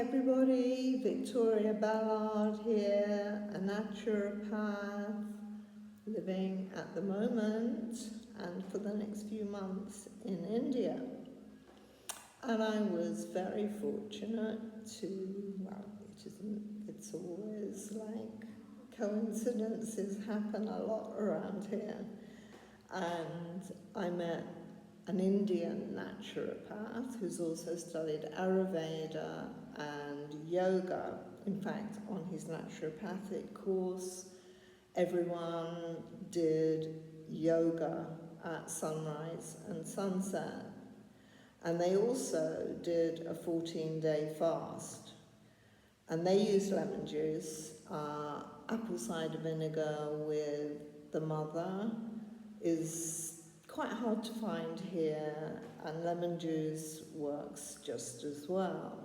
everybody, Victoria Ballard here, a naturopath living at the moment and for the next few months in India. And I was very fortunate to, well, it's always like coincidences happen a lot around here. And I met an Indian naturopath who's also studied Ayurveda and yoga. In fact, on his naturopathic course, everyone did yoga at sunrise and sunset. And they also did a 14-day fast. And they used lemon juice, apple cider vinegar with the mother is quite hard to find here, and lemon juice works just as well.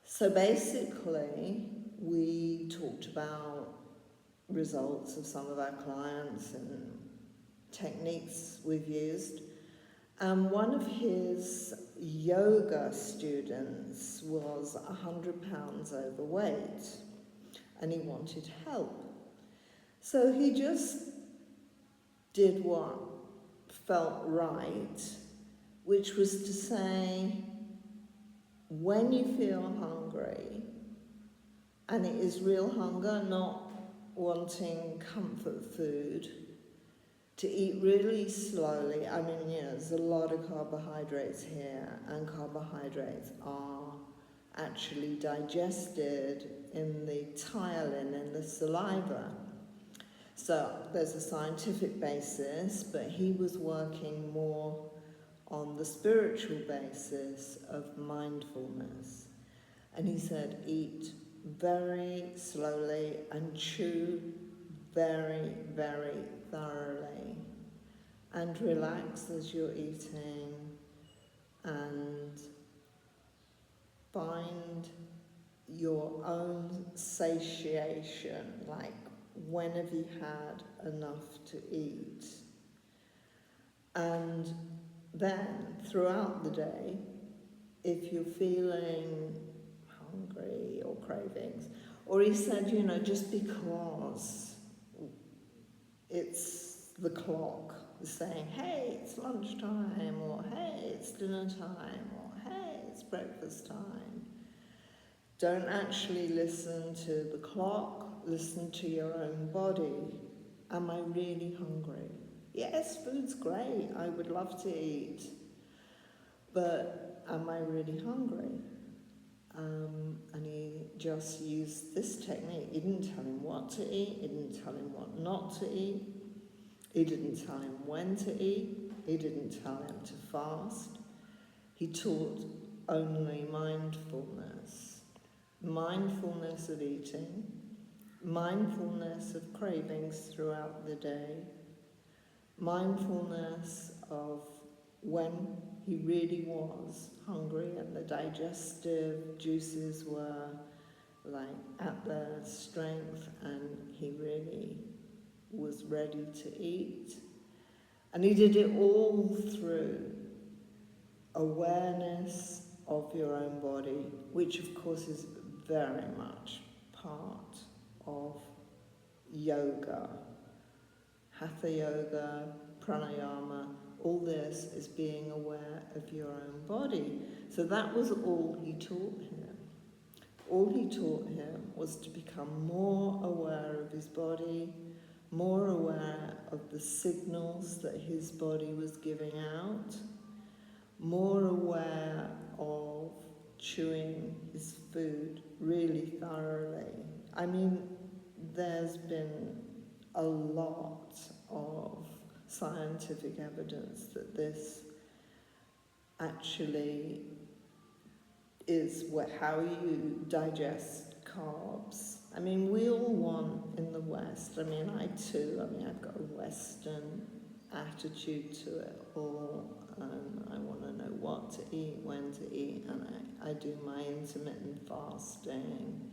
So basically, we talked about results of some of our clients and techniques we've used. And one of his yoga students was 100 pounds overweight, and he wanted help. So he just did what felt right, which was to say, when you feel hungry, and it is real hunger, not wanting comfort food, to eat really slowly. I mean, there's a lot of carbohydrates here, and carbohydrates are actually digested in the ptyalin, in the saliva. So there's a scientific basis, but he was working more on the spiritual basis of mindfulness. And he said, eat very slowly and chew very, very thoroughly. And relax as you're eating, and find your own satiation, like when have you had enough to eat? And then throughout the day, if you're feeling hungry or cravings, or he said, just because it's the clock saying, hey, it's lunchtime, or hey, it's dinner time, or hey, it's breakfast time. Don't actually listen to the clock, listen to your own body. Am I really hungry? Yes, food's great, I would love to eat, but am I really hungry? And he just used this technique. He didn't tell him what to eat, he didn't tell him what not to eat, he didn't tell him when to eat, he didn't tell him to fast. He taught only mindfulness. Mindfulness of eating, mindfulness of cravings throughout the day, mindfulness of when he really was hungry and the digestive juices were like at their strength and he really was ready to eat. And he did it all through awareness of your own body, which of course is very much part of yoga. Hatha yoga, pranayama, all this is being aware of your own body. So that was all he taught him. All he taught him was to become more aware of his body, more aware of the signals that his body was giving out, more aware of chewing his food really thoroughly. I mean, there's been a lot of scientific evidence that this actually is how you digest carbs. I mean, we all want in the West, I mean, I too, I've got a Western attitude to it all. I want to know what to eat, when to eat, and I do my intermittent fasting.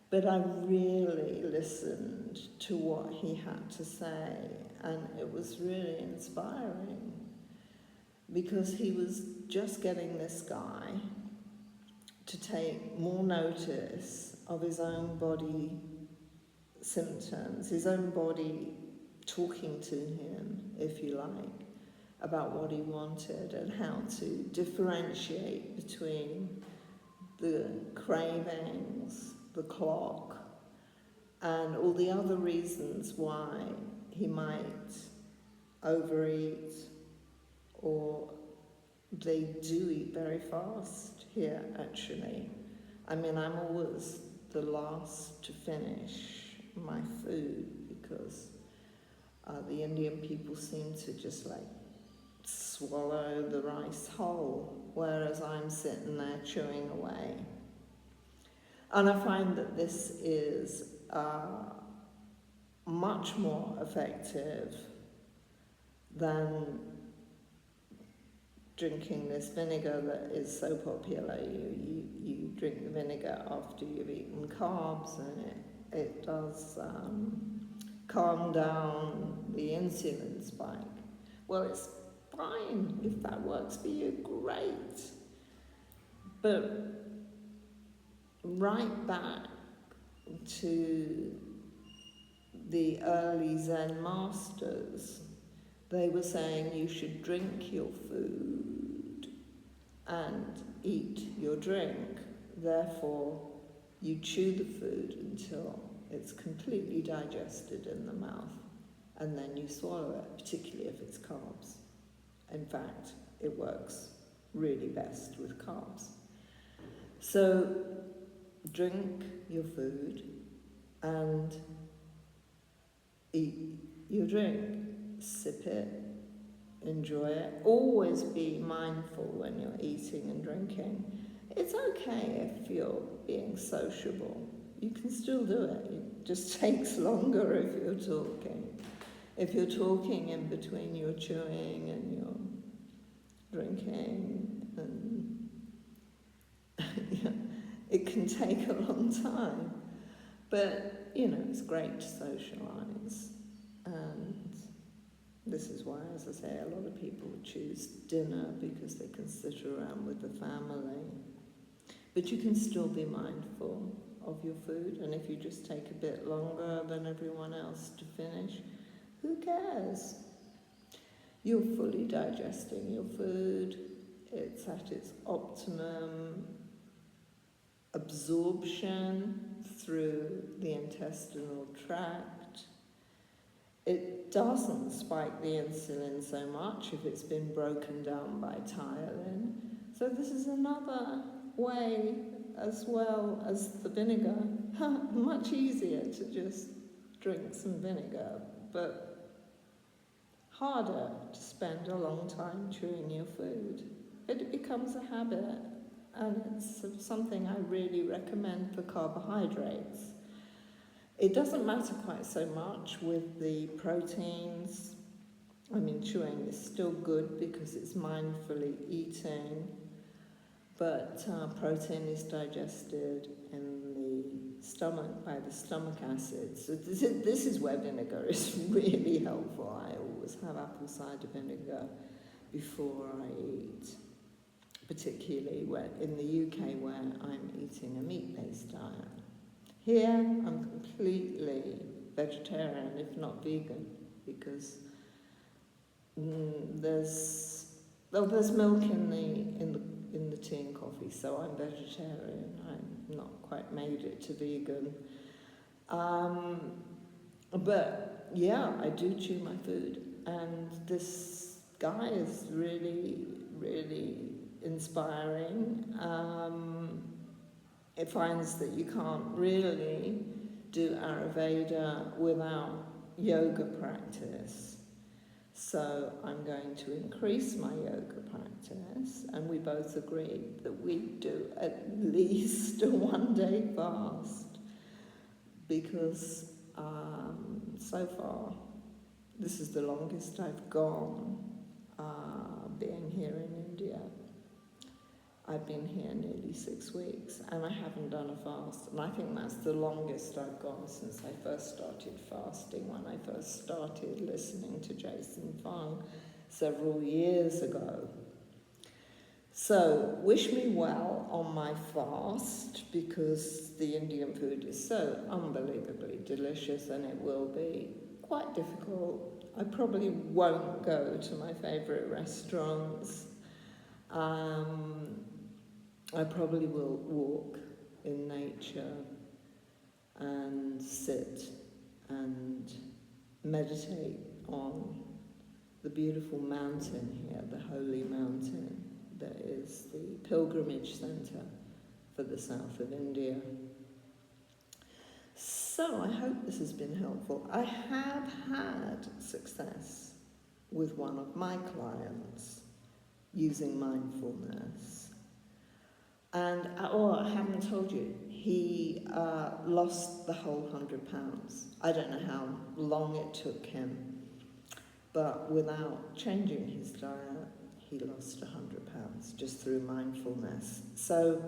But I really listened to what he had to say, and it was really inspiring, because he was just getting this guy to take more notice of his own body symptoms, his own body talking to him, if you like, about what he wanted and how to differentiate between the cravings, the clock, and all the other reasons why he might overeat, or they do eat very fast here, actually. I mean, I'm always the last to finish my food because the Indian people seem to just like swallow the rice whole, whereas I'm sitting there chewing away. And I find that this is much more effective than drinking this vinegar that is so popular. You drink the vinegar after you've eaten carbs, and it does calm down the insulin spike. Well, it's fine if that works for you, great. But right back to the early Zen masters, they were saying you should drink your food and eat your drink. Therefore, you chew the food until it's completely digested in the mouth, and then you swallow it, particularly if it's carbs. In fact, it works really best with carbs. So, drink your food and eat your drink. Sip it, enjoy it. Always be mindful when you're eating and drinking. It's okay if you're being sociable. You can still do it. It just takes longer if you're talking. If you're talking in between your chewing and your drinking, and it can take a long time. But, it's great to socialise. And this is why, as I say, a lot of people choose dinner because they can sit around with the family. But you can still be mindful of your food, and if you just take a bit longer than everyone else to finish, who cares? You're fully digesting your food, it's at its optimum absorption through the intestinal tract. It doesn't spike the insulin so much if it's been broken down by ptyalin. So this is another way, as well as the vinegar, much easier to just drink some vinegar, but harder to spend a long time chewing your food. It becomes a habit, and it's something I really recommend for carbohydrates. It doesn't matter quite so much with the proteins. I mean, chewing is still good because it's mindfully eating, but protein is digested in the stomach by the stomach acid. So this is where vinegar is really helpful. I always have apple cider vinegar before I eat, particularly in the UK where I'm eating a meat-based diet. Here, I'm completely vegetarian, if not vegan, because there's milk in the tea and coffee, so I'm vegetarian. I'm not quite made it to vegan. But yeah, I do chew my food, and this guy is really, really inspiring. It finds that you can't really do Ayurveda without yoga practice. So I'm going to increase my yoga practice, and we both agreed that we'd do at least a one-day fast, because so far this is the longest I've gone being here in India. I've been here nearly 6 weeks, and I haven't done a fast. And I think that's the longest I've gone since I first started fasting, when I first started listening to Jason Fung several years ago. So, wish me well on my fast, because the Indian food is so unbelievably delicious, and it will be quite difficult. I probably won't go to my favourite restaurants. I probably will walk in nature and sit and meditate on the beautiful mountain here, the holy mountain that is the pilgrimage centre for the south of India. So I hope this has been helpful. I have had success with one of my clients using mindfulness. And, I haven't told you, he lost the whole £100. I don't know how long it took him, but without changing his diet, he lost £100 just through mindfulness. So,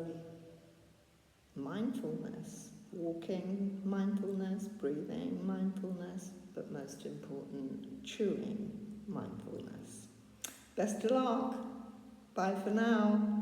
mindfulness, walking mindfulness, breathing mindfulness, but most important, chewing mindfulness. Best of luck. Bye for now.